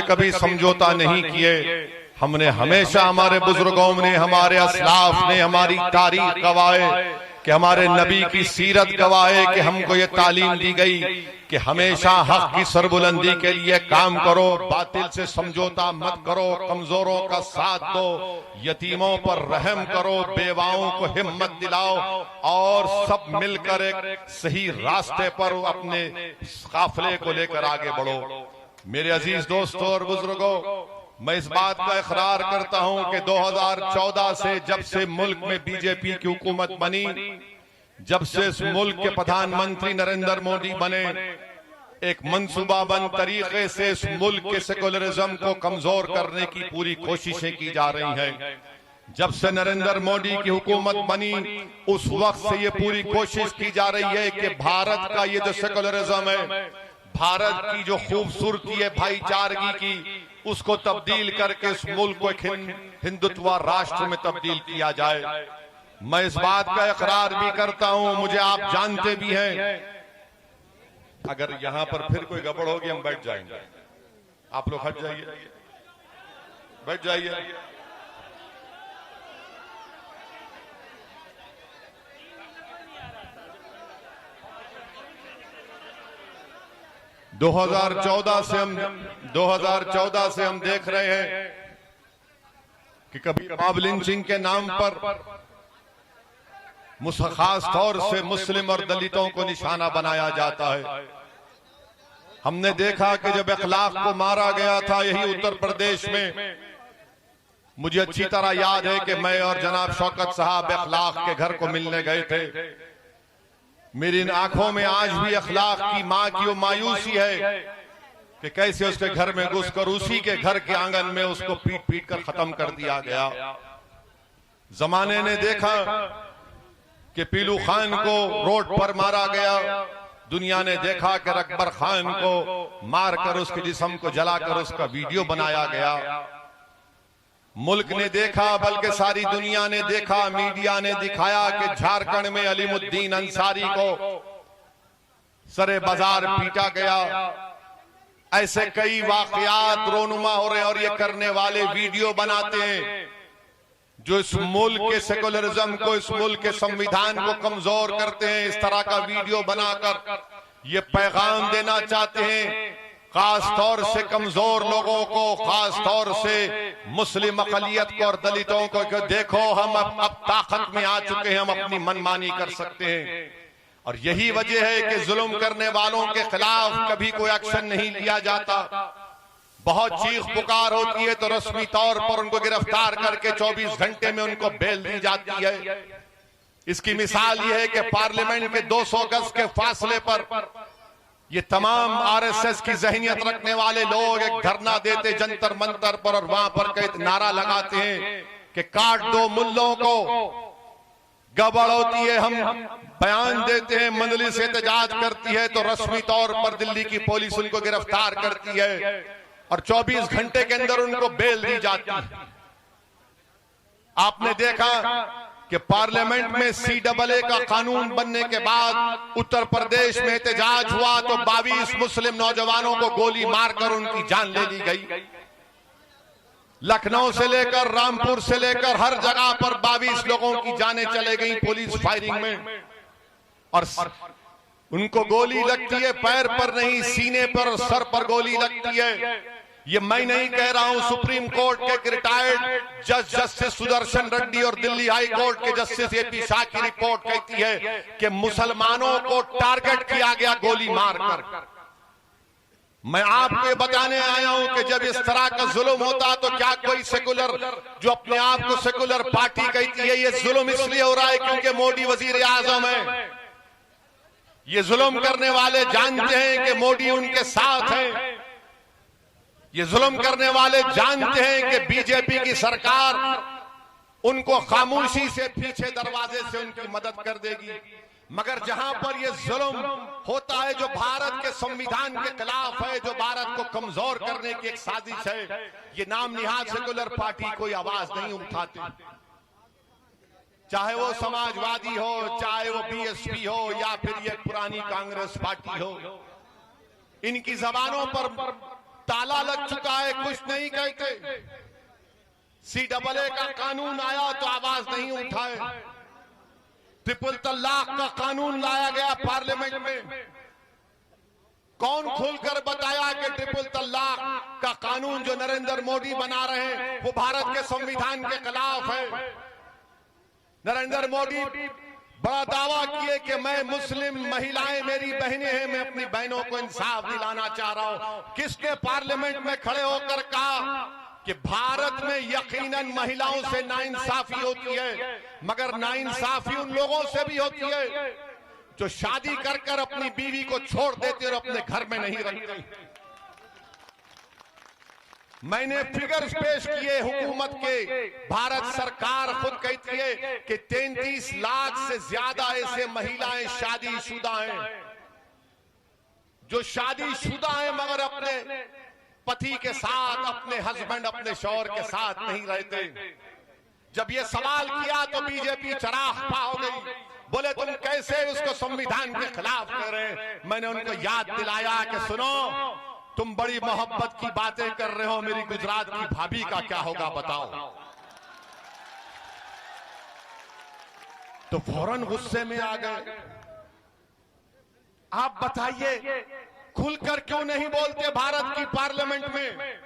कभी समझौता नहीं किए। हमने हमेशा, हमारे बुजुर्गों ने, हमारे असलाफ ने, हमारी तारीख गवाए कि हमारे नबी की सीरत गवाए कि हमको ये तालीम दी गई कि हमेशा हक की सरबुलंदी के लिए काम करो, बातिल से समझौता मत करो, कमजोरों का साथ दो, यतीमों पर रहम करो, बेवाओं को हिम्मत दिलाओ और सब मिलकर एक सही रास्ते पर अपने काफिले को लेकर आगे बढ़ो। मेरे अजीज दोस्तों और बुजुर्गों, मैं इस बात का इकरार करता हूं कि 2014 से जब से मुल्क में बीजेपी की हुकूमत बनी, जब से इस मुल्क के प्रधानमंत्री नरेंद्र मोदी बने, एक मंसूबाबंद तरीके से इस मुल्क के सेकुलरिज्म को कमजोर करने की पूरी कोशिशें की जा रही हैं। जब से नरेंद्र मोदी की हुकूमत बनी उस वक्त से ये पूरी कोशिश की जा रही है कि भारत का ये जो सेकुलरिज्म है, भारत की जो खूबसूरती है भाईचारगी की, उसको तब्दील करके इस मुल्क को एक हिंदुत्व राष्ट्र में तब्दील किया जाए। मैं इस बात का इकरार भी करता हूं, मुझे आप जानते भी हैं। अगर यहां पर फिर कोई गड़बड़ होगी हम बैठ जाएंगे, आप लोग हट जाइए, बैठ जाइए। दो 2014 से हम देख रहे हैं कि कभी मॉब लिंचिंग के नाम पर खास तौर से मुस्लिम और दलितों को निशाना बनाया जाता है। हमने देखा कि जब इखलाक को मारा गया था यही उत्तर प्रदेश में, मुझे अच्छी तरह याद है कि मैं और जनाब शौकत साहब इखलाक के घर को मिलने गए थे। मेरी इन आंखों में आज भी इखलाक की मां की वो मायूसी है कि कैसे उसके घर में घुसकर उसी के घर के आंगन में उसको पीट पीट कर खत्म कर दिया गया। जमाने ने देखा कि पीलू खान को रोड पर मारा गया, दुनिया ने देखा कि अकबर खान को मारकर उसके जिस्म को जलाकर उसका वीडियो बनाया गया। मुल्क ने देखा, बल्कि सारी दुनिया ने देखा, मीडिया ने दिखाया कि झारखंड में अलीमुद्दीन अंसारी को सरे बाजार पीटा गया। ऐसे कई वाकयात रोनुमा हो रहे हैं और ये करने वाले वीडियो बनाते हैं जो इस मुल्क के सेकुलरिज्म को, इस मुल्क के संविधान को कमजोर करते हैं। इस तरह का वीडियो बनाकर ये पैगाम देना चाहते हैं खास तौर से कमजोर लोगों को, खास तौर से मुस्लिम अक़लियत को और दलितों को कि देखो हम अब ताकत में आ चुके हैं, हम अपनी मनमानी कर सकते हैं। और यही वजह है कि जुल्म करने वालों के खिलाफ कभी कोई एक्शन नहीं लिया जाता। बहुत चीख पुकार होती है तो रस्मी तौर पर उनको गिरफ्तार करके 24 घंटे में उनको बेल दी जाती है। इसकी मिसाल यह है कि पार्लियामेंट के 200 गज के फासले पर ये तमाम आरएसएस की जहनियत रखने वाले लोग एक धरना देते जंतर मंतर पर और वहां पर कई नारा लगाते हैं कि काट दो मुल्लों को। गड़बड़ होती है, हम बयान देते हैं, मजलिस एहतजाज करती है तो रस्मी तौर पर दिल्ली की पुलिस उनको गिरफ्तार करती है और 24 घंटे के अंदर उनको बेल दी जाती है। आपने देखा कि पार्लियामेंट में CAA का कानून बनने के बाद उत्तर प्रदेश में एहतजाज हुआ तो 22 मुस्लिम नौजवानों को गोली मारकर उनकी जान ले ली गई। लखनऊ से लेकर रामपुर से लेकर हर जगह पर 22 लोगों की जानें चले गई पुलिस फायरिंग में और उनको गोली लगती है पैर पर नहीं, सीने पर, सर पर गोली लगती है। ये मैं नहीं कह रहा हूं, सुप्रीम कोर्ट के एक रिटायर्ड जज जस्टिस सुदर्शन रेड्डी और दिल्ली हाई कोर्ट के जस्टिस AP शाह की रिपोर्ट कहती है कि मुसलमानों को टारगेट किया गया गोली मारकर। मैं आपको बताने आया हूं कि जब इस तरह का जुल्म होता तो क्या कोई सेकुलर जो अपने आप को सेकुलर पार्टी कहती है, ये जुल्म इसलिए हो रहा है क्योंकि मोदी वजीर आजम है। ये जुल्म करने वाले जानते हैं कि मोदी उनके साथ है। ये जुल्म करने वाले जानते हैं कि बीजेपी की सरकार उनको खामोशी से पीछे दरवाजे से उनकी मदद कर देगी। मगर जहां पर ये जुल्म होता है जो भारत के संविधान के खिलाफ है, जो भारत को कमजोर करने की एक साजिश है, ये नाम निहाद सेकुलर पार्टी कोई आवाज नहीं उठाती। चाहे वो समाजवादी हो, चाहे वो BSP हो या फिर ये पुरानी कांग्रेस पार्टी हो, इनकी जबानों पर ताला लग चुका है, कुछ नहीं कहते। CAA का कानून आया तो आवाज नहीं उठाए। ट्रिपल तलाक का कानून लाया गया पार्लियामेंट में, कौन खुलकर बताया कि ट्रिपल तलाक का कानून जो नरेंद्र मोदी बना रहे हैं वो भारत के संविधान के खिलाफ है। नरेंद्र मोदी बड़ा दावा किए कि मैं मुस्लिम महिलाएं मेरी बहनें हैं, मैं अपनी बहनों को इंसाफ दिलाना चाह रहा हूं। किसने पार्लियामेंट में खड़े होकर कहा कि भारत में यकीनन महिलाओं से नाइंसाफी होती है, मगर नाइंसाफी उन लोगों से भी होती है जो शादी कर कर अपनी बीवी को छोड़ देते और अपने घर में नहीं रखते। मैंने फिगर्स पेश किए हुकूमत के, भारत सरकार खुद कहती है कि 33 लाख से ज्यादा ऐसे महिलाएं शादीशुदा हैं जो शादीशुदा हैं मगर अपने पति के साथ, अपने हस्बैंड, अपने शौहर के साथ नहीं रहते। जब ये सवाल किया तो बीजेपी चराग हो गई, बोले तुम कैसे उसको संविधान के खिलाफ कर रहे हैं। मैंने उनको याद दिलाया कि सुनो, तुम बड़ी मोहब्बत की बातें कर रहे हो, मेरी गुजरात की भाभी का क्या होगा बताओ। तो फौरन गुस्से में आ गए। आप बताइए, खुलकर क्यों नहीं बोलते भारत की पार्लियामेंट में?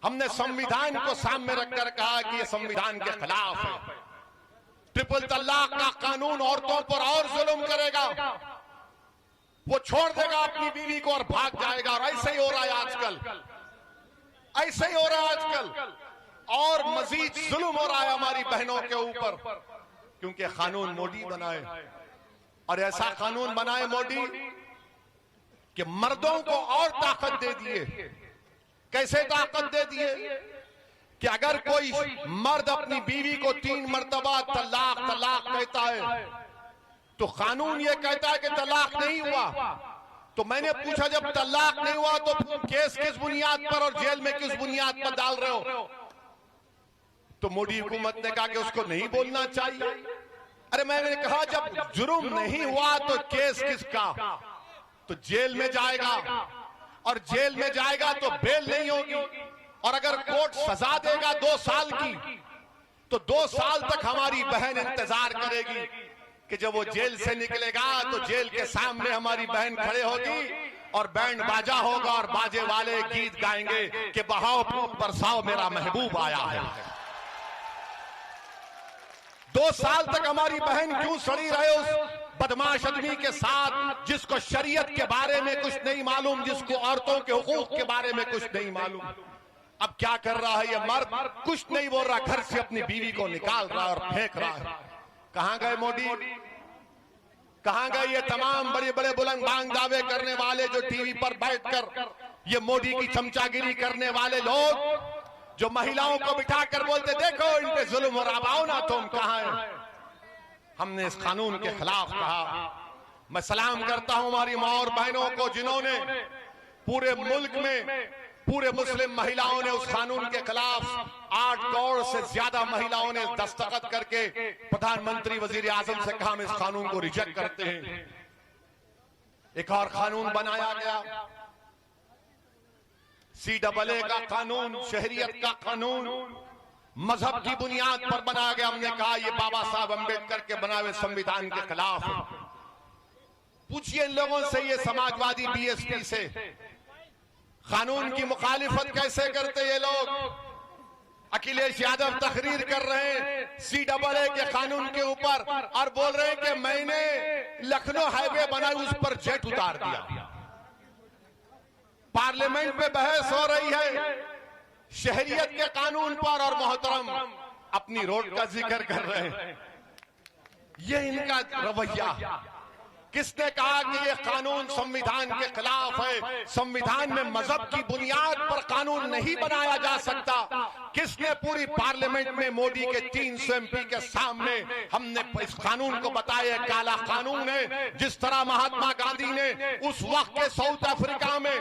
हमने संविधान को सामने रखकर कहा कि यह संविधान के खिलाफ है। ट्रिपल तलाक का कानून औरतों पर और जुल्म करेगा, वो छोड़ देगा अपनी बीवी को और भाग जाएगा। और ऐसे ही हो रहा है आजकल, ऐसे ही हो रहा है आजकल। और मजीद जुल्म हो रहा है हमारी बहनों के ऊपर, क्योंकि कानून मोदी बनाए, और ऐसा कानून बनाए मोदी कि मर्दों को और ताकत दे दिए। कैसे ताकत दे दिए कि अगर कोई मर्द अपनी बीवी को 3 मर्तबा तलाक कहता है तो कानून ये कहता है कि तलाक नहीं हुआ। तो मैंने पूछा, जब तलाक नहीं हुआ तो केस किस बुनियाद पर और जेल में किस बुनियाद पर डाल रहे हो? तो मोदी हुकूमत ने कहा कि उसको नहीं बोलना चाहिए। अरे मैंने कहा, जब जुर्म नहीं हुआ तो केस किसका? तो जेल में जाएगा, और जेल में जाएगा तो बेल नहीं होगी, और अगर कोर्ट सजा देगा 2 साल की तो 2 साल तक हमारी बहन इंतजार करेगी कि जब वो जेल से निकलेगा तो जेल के सामने हमारी बहन खड़े होगी और बैंड बाजा होगा और बाजे वाले गीत गाएंगे कि बहाओ बरसाओ मेरा महबूब आया है। 2 साल तक हमारी बहन क्यों सड़ी रहे उस बदमाश आदमी के साथ जिसको शरीयत के बारे में कुछ नहीं मालूम, जिसको औरतों के हुकूक के बारे में कुछ नहीं मालूम। अब क्या कर रहा है ये मर्द? कुछ नहीं बोल रहा, घर से अपनी बीवी को निकाल रहा और फेंक रहा है। कहां गए मोदी? कहां गए ये तमाम बड़े बड़े बुलंद बांग दावे करने वाले जो टीवी पर बैठकर ये मोदी की चमचागिरी करने वाले लोग, जो महिलाओं को बिठाकर बोलते देखो इन पे जुल्म हो रहा, आओ ना तुम। कहां है? हमने इस कानून के खिलाफ कहा। मैं सलाम करता हूं हमारी मां और बहनों को जिन्होंने पूरे मुल्क में, पूरे मुस्लिम महिलाओं ने उस कानून के खिलाफ 8 करोड़ से ज्यादा महिलाओं ने दस्तखत करके प्रधानमंत्री वजीर आजम से कहा हम इस कानून को रिजेक्ट करते हैं। एक और कानून बनाया गया, CAA का कानून, शहरियत का कानून, मजहब की बुनियाद पर बनाया गया। हमने कहा ये बाबा साहब अम्बेडकर के बनाए हुए संविधान के खिलाफ है। पूछिए इन लोगों से, ये समाजवादी BSP से कानून की मुखालिफत कैसे करते ये लोग? अखिलेश यादव तकरीर कर रहे हैं CAA के कानून के ऊपर और बोल रहे हैं कि मैंने लखनऊ हाईवे बनाई, उस पर जेट उतार दिया। पार्लियामेंट में बहस हो रही है शहरियत के कानून पर, और मोहतरम अपनी रोड का जिक्र कर रहे हैं। ये इनका रवैया। किसने कहा कि ये कानून संविधान के खिलाफ है? संविधान में मजहब की बुनियाद पर कानून नहीं बनाया जा सकता। किसने पूरी पार्लियामेंट में मोदी के 300 MP के सामने हमने इस कानून को बताया काला कानून है? जिस तरह महात्मा गांधी ने उस वक्त के साउथ अफ्रीका में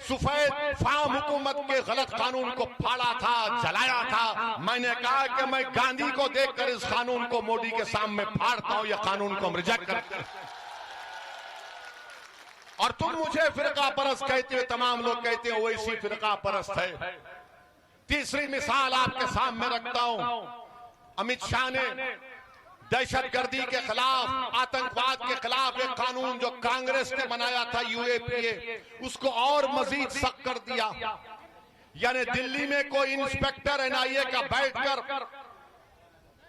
सफेद फार्म हुकूमत के गलत कानून को फाड़ा था, जलाया था। मैंने कहा कि मैं गांधी को देखकर इस कानून को मोदी के सामने फाड़ता हूं, यह कानून को हम रिजेक्ट करते हैं। और तुम मुझे फिरका परस्त कहते हो, तमाम लोग कहते हो वो इसी फिरका परस्त है। तीसरी मिसाल आपके सामने रखता हूं। अमित शाह ने दहशतगर्दी के खिलाफ, आतंकवाद के खिलाफ एक कानून जो कांग्रेस ने बनाया था यूएपीए, उसको और मजीद सख्त कर दिया। यानी दिल्ली में कोई इंस्पेक्टर एनआईए का बैठकर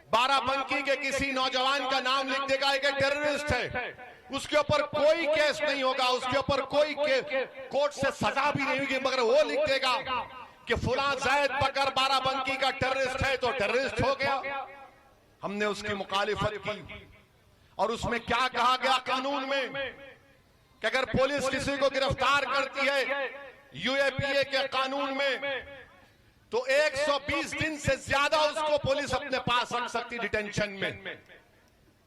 बाराबंकी के किसी नौजवान का नाम लिख देगा कि टेररिस्ट है, उसके ऊपर कोई केस नहीं होगा, उसके ऊपर कोई कोर्ट से सजा भी नहीं होगी, मगर वो लिख देगा कि फुला जैद बकर बाराबंकी का टेररिस्ट है तो टेररिस्ट हो गया। हमने उसकी मुखालिफत की और उसमें क्या कहा गया कानून में कि अगर पुलिस किसी को गिरफ्तार करती है यूएपीए के कानून में तो 120 दिन से ज्यादा उसको पुलिस अपने पास रख सकती डिटेंशन में।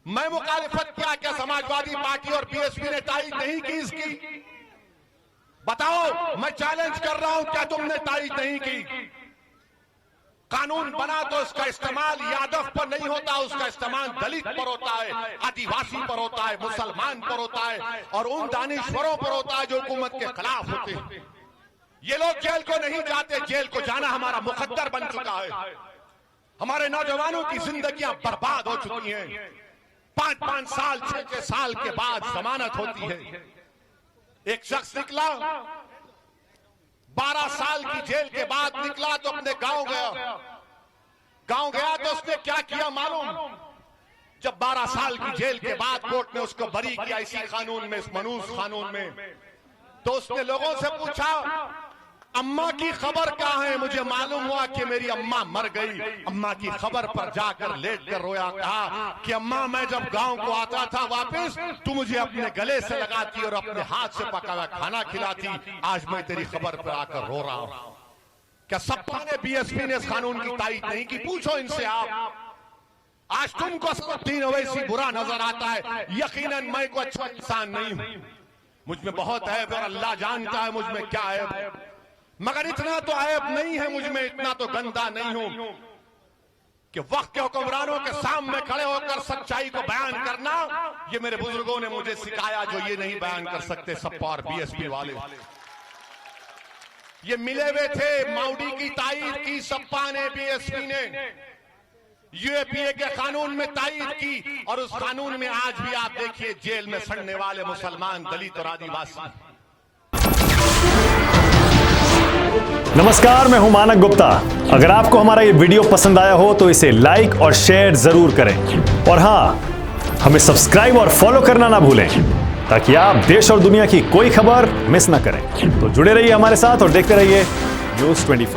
मैं मुखालिफत क्या समाजवादी पार्टी और बीएसपी ने तारीफ नहीं की इसकी? बताओ, मैं चैलेंज कर रहा हूं, क्या तुमने तारीफ नहीं की? कानून बना तो उसका इस्तेमाल यादव पर नहीं होता, उसका इस्तेमाल दलित पर होता है, आदिवासी पर होता है, मुसलमान पर होता है और उन दानिश्वरों पर होता है जो हुकूमत के खिलाफ होते हैं। ये लोग जेल को नहीं जाते, जेल को जाना हमारा मुकद्दर बन चुका है। हमारे नौजवानों की जिंदगियां बर्बाद हो चुकी हैं। 5-5 साल 6-6 साल के बाद जमानत होती है। एक शख्स निकला 12 साल की जेल के बाद निकला तो अपने गांव गया तो उसने क्या किया मालूम? जब 12 साल की जेल के बाद कोर्ट ने उसको बरी किया इसी कानून में, इस मनूस कानून में, तो उसने लोगों से पूछा अम्मा की खबर कहाँ है? मुझे मालूम हुआ कि मेरी अम्मा मर गई। अम्मा की खबर पर जाकर लेट कर रोया, कहा कि अम्मा मैं जब गांव को आता था वापस तू मुझे अपने गले से लगाती और अपने हाथ से पका हुआ खाना खिलाती। आज मैं तेरी खबर पर आकर रो रहा हूं। क्या सपा ने, बीएसपी ने इस कानून की तारीफ नहीं की? पूछो इनसे आप। आज तुमको असदुद्दीन ओवैसी बुरा नजर आता है, यकीनन मैं कोई अच्छा इंसान नहीं हूं, मुझ में बहुत ऐब और अल्लाह जानता है मुझ में क्या ऐब, मगर इतना तो ऐब नहीं है मुझ में, इतना तो गंदा नहीं हूं कि वक्त के हुक्मरानों के सामने खड़े होकर सच्चाई को बयान करना, ये मेरे बुजुर्गों ने मुझे सिखाया जो ये नहीं बयान कर सकते सपा और बीएसपी वाले। ये मिले हुए थे, माउडी की तारीफ की सपा ने, बीएसपी ने, यूएपीए के कानून में तारीफ की और उस कानून में आज भी आप देखिए जेल में सड़ने वाले मुसलमान, दलित और आदिवासी। नमस्कार, मैं हूं मानक गुप्ता। अगर आपको हमारा ये वीडियो पसंद आया हो तो इसे लाइक और शेयर जरूर करें और हां, हमें सब्सक्राइब और फॉलो करना ना भूलें ताकि आप देश और दुनिया की कोई खबर मिस ना करें। तो जुड़े रहिए हमारे साथ और देखते रहिए न्यूज़ 24।